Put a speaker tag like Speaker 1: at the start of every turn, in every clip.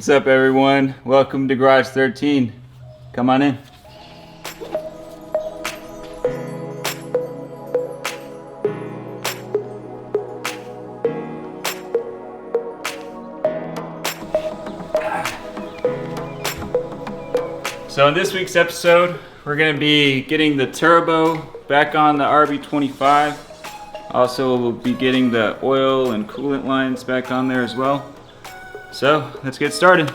Speaker 1: What's up, everyone? Welcome to Garage 13. Come on in. So in this week's episode, we're going to be getting the turbo back on the Rb25. Also, we'll be getting the oil and coolant lines back on there as well. So let's get started.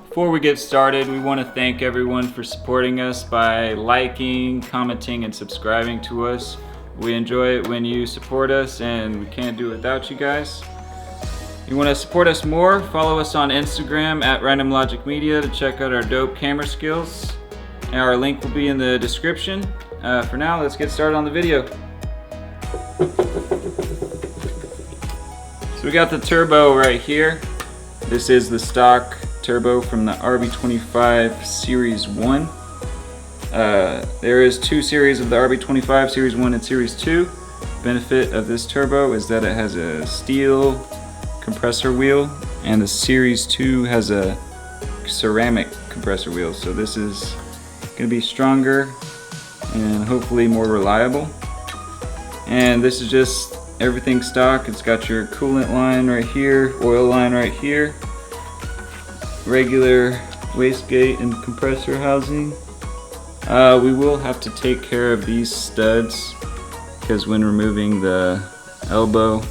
Speaker 1: Before we get started, we want to thank everyone for supporting us by liking, commenting, and subscribing to us. We enjoy it when you support us, and we can't do it without you guys. You want to support us more? Follow us on Instagram at Random Logic Media to check out our dope camera skills. Our link will be in the description. For now, let's get started on the video. So we got the turbo right here. This is the stock turbo from the Rb25 Series 1. There is two series of the Rb25, Series 1 and Series 2. Benefit of this turbo is that it has a steel compressor wheel, and the Series 2 has a ceramic compressor wheel. So this is going to be stronger and hopefully more reliable. And this is just everything stock. It's got your coolant line right here, oil line right here, regular wastegate and compressor housing. We will have to take care of these studs because when removing the elbow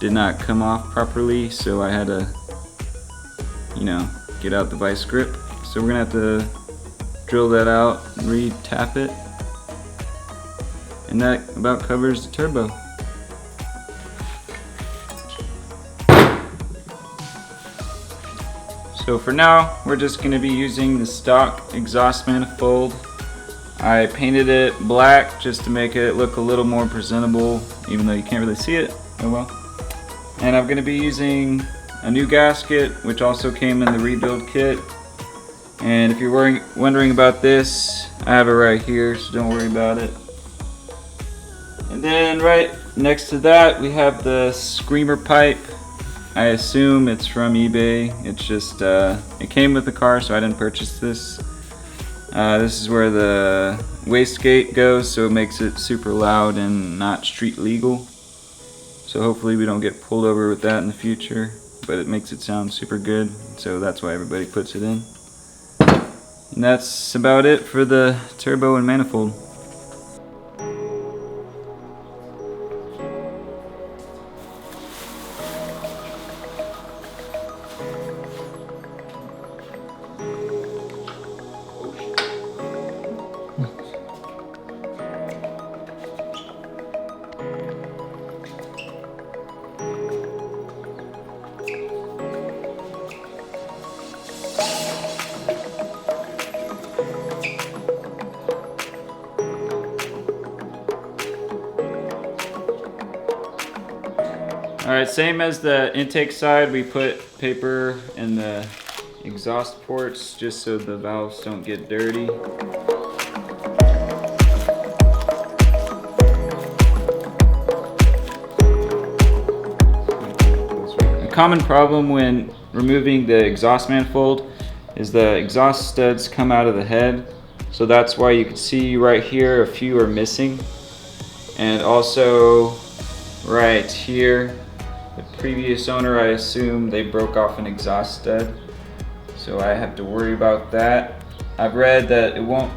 Speaker 1: did not come off properly, so I had to, get out the vice grip. So we're gonna have to drill that out, re-tap it, and that about covers the turbo. So for now, we're just going to be using the stock exhaust manifold. I painted it black just to make it look a little more presentable, even though you can't really see it. Oh well. And I'm going to be using a new gasket, which also came in the rebuild kit. And if you're wondering about this, I have it right here, so don't worry about it. And then right next to that, we have the screamer pipe. I assume it's from eBay. It's just, it came with the car, so I didn't purchase this. This is where the wastegate goes, so it makes it super loud and not street legal. So hopefully we don't get pulled over with that in the future, but it makes it sound super good, so that's why everybody puts it in. And that's about it for the turbo and manifold. Alright, same as the intake side, we put paper in the exhaust ports just so the valves don't get dirty. A common problem when removing the exhaust manifold is the exhaust studs come out of the head. So that's why you can see right here a few are missing. And also right here, the previous owner, I assume they broke off an exhaust stud, so I have to worry about that. I've read that it won't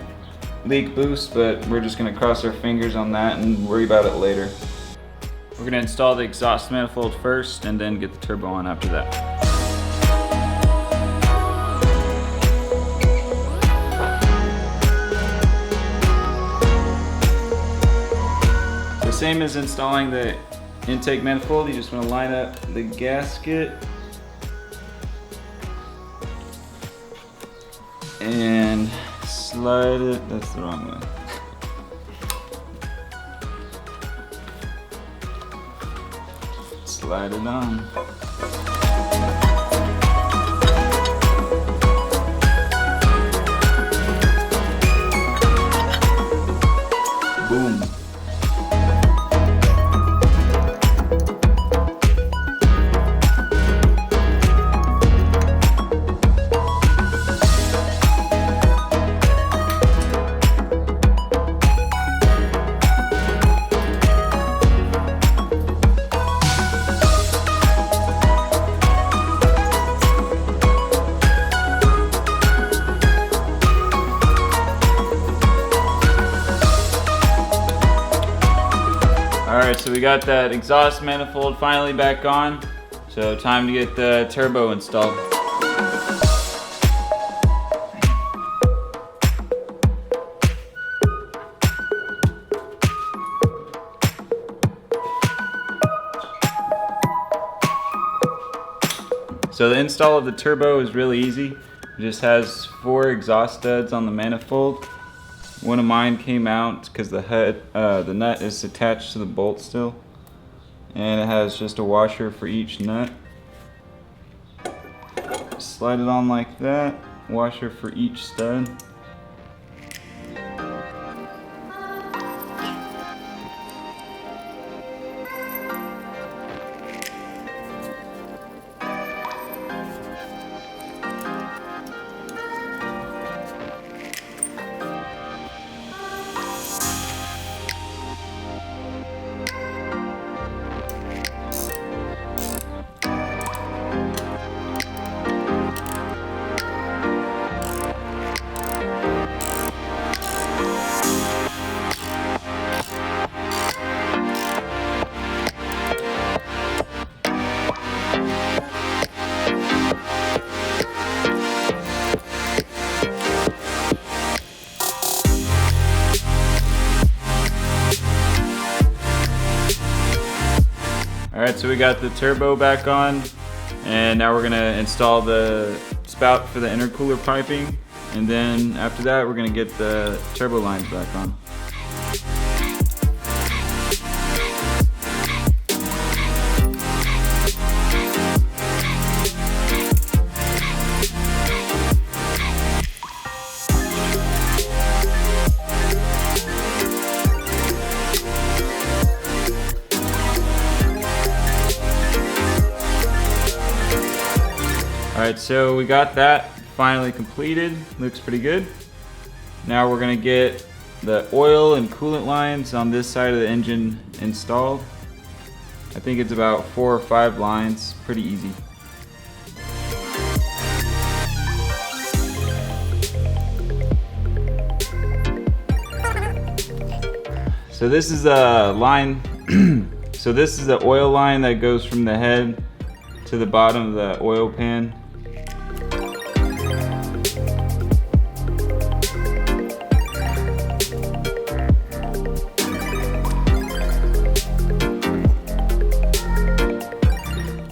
Speaker 1: leak boost, but we're just going to cross our fingers on that and worry about it later. We're going to install the exhaust manifold first and then get the turbo on after that. So same as installing the intake manifold, you just want to line up the gasket and slide it. That's the wrong way. Slide it on. Boom. Alright, so we got that exhaust manifold finally back on. So time to get the turbo installed. So the install of the turbo is really easy. It just has 4 exhaust studs on the manifold. One of mine came out because the nut is attached to the bolt still. And it has just a washer for each nut. Slide it on like that, washer for each stud. Alright, so we got the turbo back on, and now we're going to install the spout for the intercooler piping, and then after that we're going to get the turbo lines back on. Alright, so we got that finally completed. Looks pretty good. Now we're going to get the oil and coolant lines on this side of the engine installed. I think it's about 4 or 5 lines. Pretty easy. So this is a line. So this is the oil line that goes from the head to the bottom of the oil pan.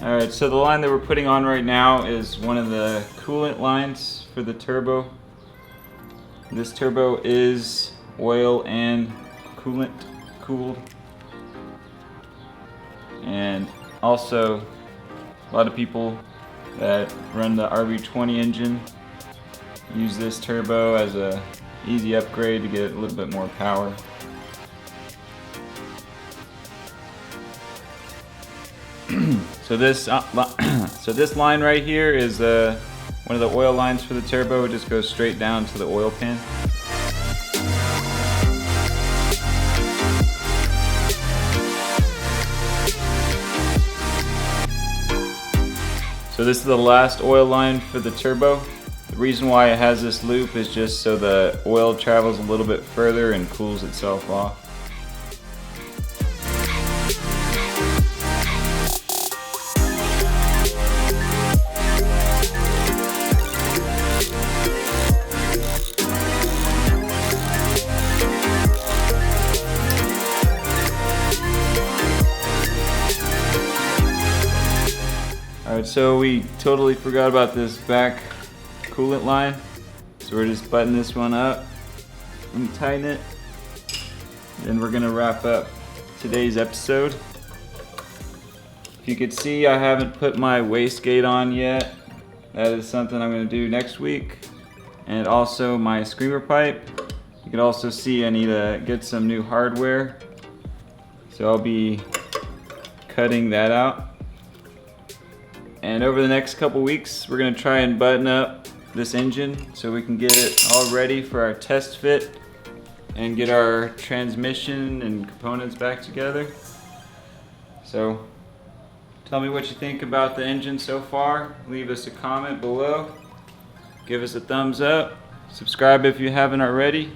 Speaker 1: Alright, so the line that we're putting on right now is one of the coolant lines for the turbo. This turbo is oil and coolant cooled. And also, a lot of people that run the Rb20 engine use this turbo as a easy upgrade to get a little bit more power. So this line right here is one of the oil lines for the turbo. It just goes straight down to the oil pan. So this is the last oil line for the turbo. The reason why it has this loop is just so the oil travels a little bit further and cools itself off. Alright, so we totally forgot about this back coolant line, so we're just buttoning this one up and tighten it. Then we're going to wrap up today's episode. If you could see, I haven't put my wastegate on yet. That is something I'm going to do next week. And also my screamer pipe. You can also see I need to get some new hardware, so I'll be cutting that out. And over the next couple weeks, we're going to try and button up this engine so we can get it all ready for our test fit and get our transmission and components back together. So tell me what you think about the engine so far. Leave us a comment below. Give us a thumbs up. Subscribe if you haven't already.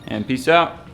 Speaker 1: And peace out.